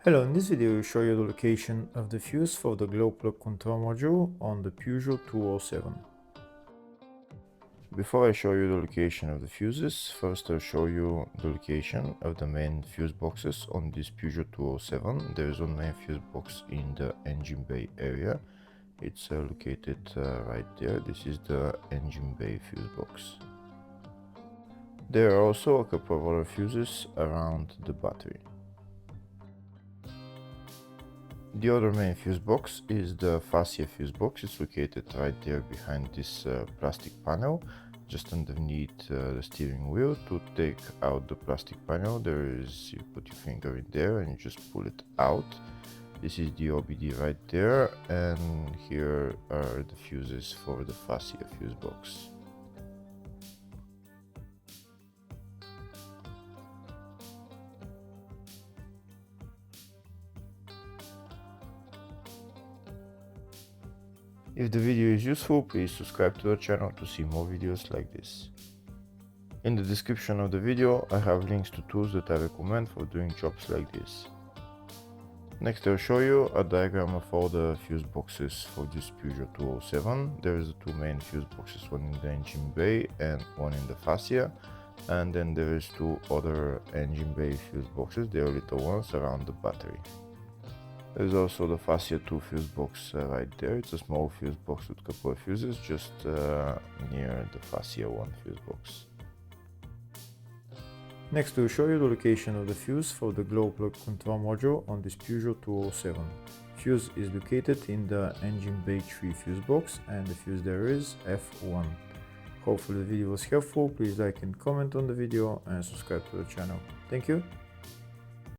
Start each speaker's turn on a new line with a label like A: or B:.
A: Hello, in this video I will show you the location of the fuse for the glow plug control module on the Peugeot 207.
B: Before I show you the location of the fuses, first I'll show you the location of the main fuse boxes on this Peugeot 207. There is one main fuse box in the engine bay area. It's located right there. This is the engine bay fuse box. There are also a couple of other fuses around the battery. The other main fuse box is the fascia fuse box. It's located right there behind this plastic panel, just underneath the steering wheel. To take out the plastic panel, you put your finger in there and you just pull it out. This is the OBD right there, and here are the fuses for the fascia fuse box. If the video is useful, please subscribe to the channel to see more videos like this. In the description of the video, I have links to tools that I recommend for doing jobs like this. Next I'll show you a diagram of all the fuse boxes for this Peugeot 207. There is the two main fuse boxes, one in the engine bay and one in the fascia. And then there is two other engine bay fuse boxes, they are little ones around the battery. There's also the fascia 2 fuse box right there. It's a small fuse box with a couple of fuses just near the fascia 1 fuse box.
A: Next we'll show you the location of the fuse for the glow plug control module on this Peugeot 207. Fuse is located in the engine bay 3 fuse box and the fuse there is F1. Hopefully the video was helpful. Please like and comment on the video and subscribe to the channel. Thank you.